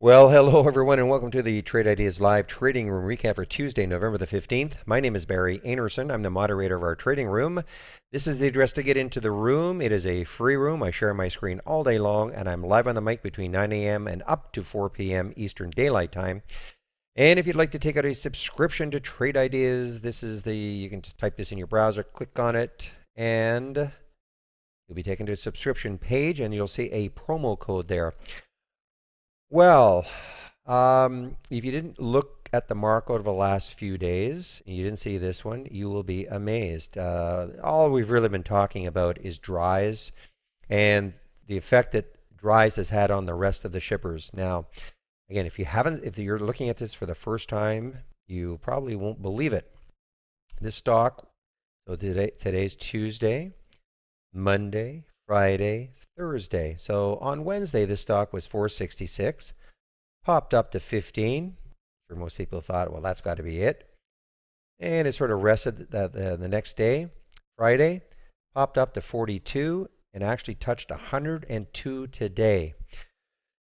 Well, hello everyone, and welcome to the Trade Ideas Live Trading Room recap for Tuesday, November the 15th. My name is Barry Anerson. I'm the moderator of our trading room. This is the address to get into the room. It is a free room. I share my screen all day long, and I'm live on the mic between 9 a.m. and up to 4 p.m. Eastern Daylight Time. And if you'd like to take out a subscription to Trade Ideas, you can just type this in your browser, click on it, and you'll be taken to a subscription page, and you'll see a promo code there. Well, if you didn't look at the market over the last few days, and you didn't see this one, you will be amazed. All we've really been talking about is dries and the effect that dries has had on the rest of the shippers. Now, again, if you're looking at this for the first time, you probably won't believe it. This stock, so today's Tuesday, Monday, Friday, Thursday. So on Wednesday, this stock was 466, popped up to 15. For most people thought, well, that's got to be it. And it sort of rested the next day, Friday, popped up to 42 and actually touched 102 today.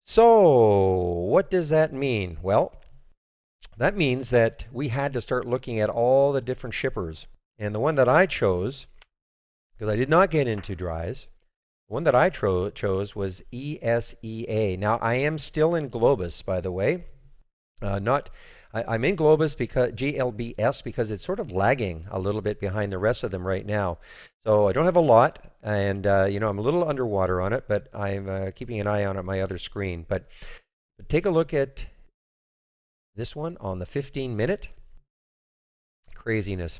So what does that mean? Well, that means that we had to start looking at all the different shippers. And the one that I chose, because I did not get into dries, the one that I chose was ESEA. Now, I am still in Globus, by the way. I'm in Globus because GLBS because it's sort of lagging a little bit behind the rest of them right now. So I don't have a lot, and I'm a little underwater on it, but I'm keeping an eye on it on my other screen. But take a look at this one on the 15-minute. Craziness.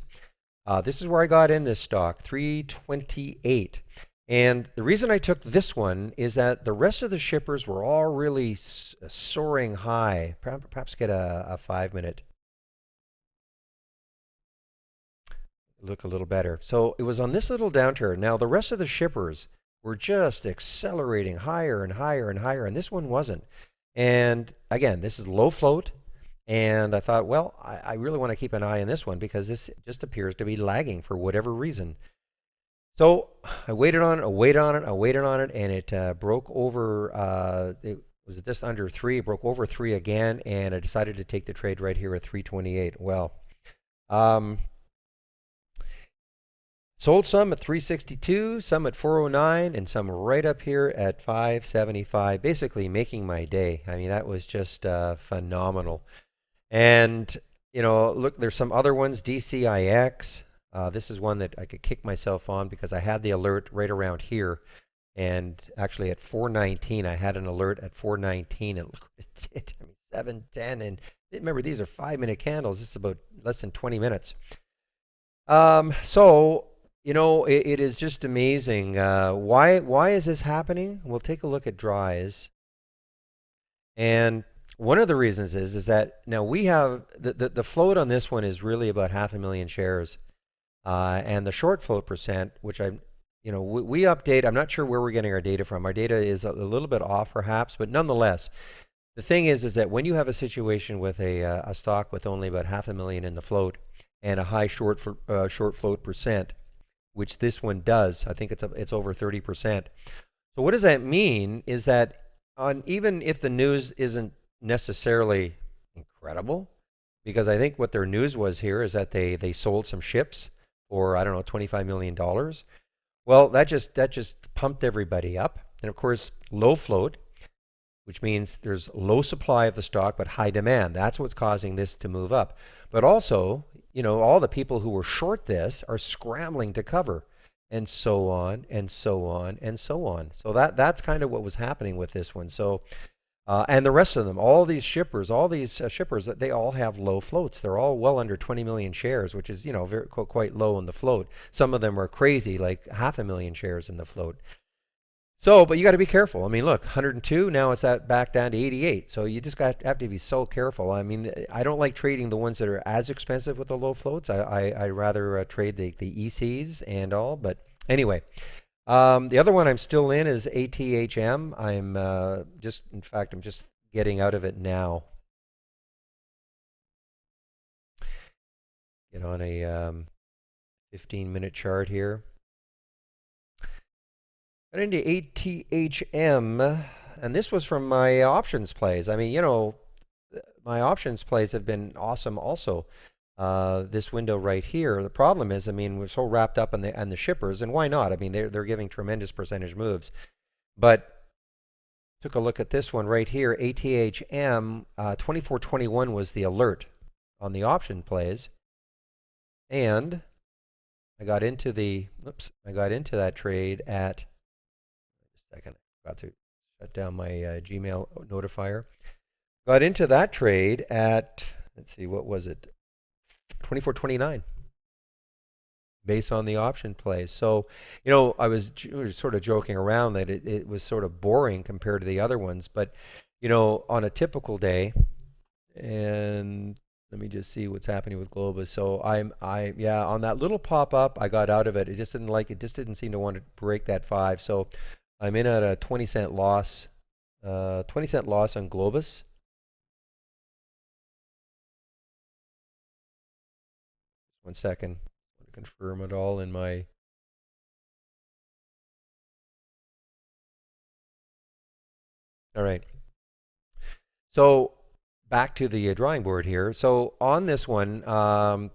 This is where I got in this stock, 328. And the reason I took this one is that the rest of the shippers were all really soaring high. Perhaps get a 5-minute look a little better. So it was on this little downturn. Now the rest of the shippers were just accelerating higher and higher and higher, and this one wasn't. And again, this is low float. And I thought, well, I really want to keep an eye on this one because this just appears to be lagging for whatever reason. So I waited on it, I waited on it, and it broke over. It was just under 3. It broke over 3 again, and I decided to take the trade right here at 328. Well, sold some at 362, some at 409, and some right up here at 575, basically making my day. I mean, that was just phenomenal. And, look, there's some other ones, DCIX. This is one that I could kick myself on because I had the alert right around here. And actually at 419, I had an alert at 419, and look what it did. I mean, 710. And remember, these are 5-minute candles. This is about less than 20 minutes. So, it is just amazing. Why is this happening? We'll take a look at dries. And one of the reasons is that now we have the float on this one is really about 500,000 shares. And the short float percent, which we update. I'm not sure where we're getting our data from. Our data is a little bit off, perhaps, but nonetheless, the thing is that when you have a situation with a stock with only about 500,000 in the float and a high short float percent, which this one does, I think it's over 30%. So what does that mean? Is that even if the news isn't necessarily incredible, because I think what their news was here is that they sold some ships for, I don't know, $25 million. Well, that just pumped everybody up. And of course, low float, which means there's low supply of the stock but high demand. That's what's causing this to move up. But also, all the people who were short this are scrambling to cover, and so on and so on and so on. So that's kind of what was happening with this one. So and the rest of them, all these shippers, they all have low floats. They're all well under 20 million shares, which is, quite low in the float. Some of them are crazy, like 500,000 shares in the float. So, but you got to be careful. I mean, look, 102, now it's back down to 88. So you just have to be so careful. I mean, I don't like trading the ones that are as expensive with the low floats. I'd rather trade the ECs and all. But anyway. The other one I'm still in is ATHM. In fact, I'm just getting out of it now. Get on a 15-minute chart here. Got into ATHM, and this was from my options plays. I mean, you know, my options plays have been awesome also. This window right here. The problem is, I mean, we're so wrapped up in the shippers, and why not? I mean, they're giving tremendous percentage moves. But took a look at this one right here. ATHM 2421 was the alert on the option plays, and I got into that trade at, just a second, I got to shut down my Gmail notifier. Got into that trade at, let's see, what was it? 24.29 based on the option play. So, you know, we were sort of joking around that it was sort of boring compared to the other ones, but you know, on a typical day, and let me just see what's happening with Globus. So yeah, on that little pop up, I got out of it. It just didn't seem to want to break that 5. So I'm in at a 20-cent loss, 20-cent loss on Globus. One second, I want to confirm it all in my. All right. So back to the drawing board here. So on this one,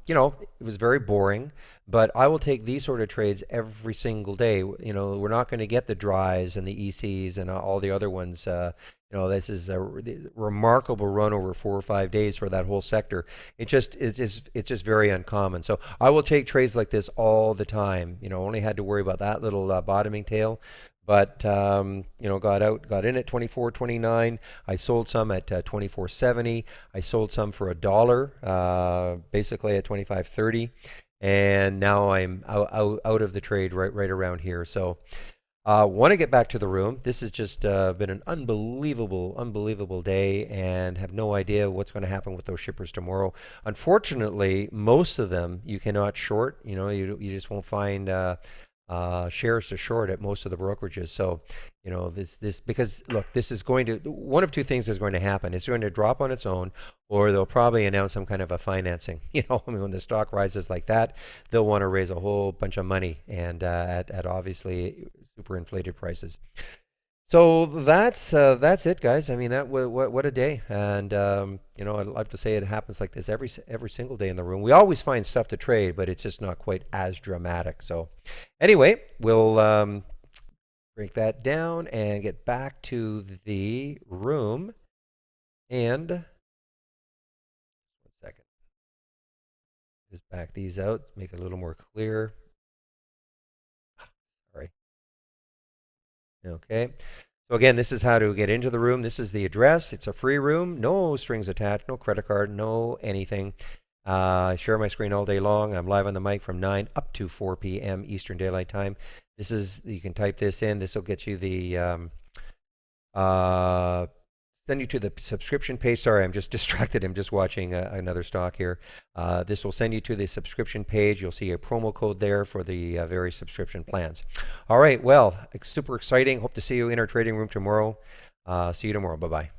you know, it was very boring, but I will take these sort of trades every single day. You know, we're not going to get the dries and the ECs and all the other ones. You know, this is a remarkable run over 4 or 5 days for that whole sector. It's just very uncommon. So I will take trades like this all the time. You know, only had to worry about that little bottoming tail. But you know, got in at 24.29. I sold some at 24.70. I sold some for $1, basically at 25.30, and now I'm out of the trade right around here. So want to get back to the room. This has just been an unbelievable day, and have no idea what's going to happen with those shippers tomorrow. Unfortunately, most of them you cannot short. You know, you just won't find shares to short at most of the brokerages. So, you know, this because look, this is going to, one of two things is going to happen. It's going to drop on its own, or they'll probably announce some kind of a financing. You know, I mean, when the stock rises like that, they'll want to raise a whole bunch of money, and at obviously super inflated prices. So that's it, guys. I mean, what a day, and you know, I'd love to say it happens like this every single day in the room. We always find stuff to trade, but it's just not quite as dramatic. So, anyway, we'll break that down and get back to the room. And one second, just back these out, make it a little more clear. Sorry. Okay. So again, this is how to get into the room. This is the address. It's a free room, no strings attached, no credit card, no anything. I share my screen all day long. I'm live on the mic from 9 up to 4 p.m. Eastern Daylight Time. This is, you can type this in. This will get you the send you to the subscription page. Sorry, I'm just distracted. I'm just watching another stock here. This will send you to the subscription page. You'll see a promo code there for the various subscription plans. All right, well, super exciting. Hope to see you in our trading room tomorrow. See you tomorrow. Bye-bye.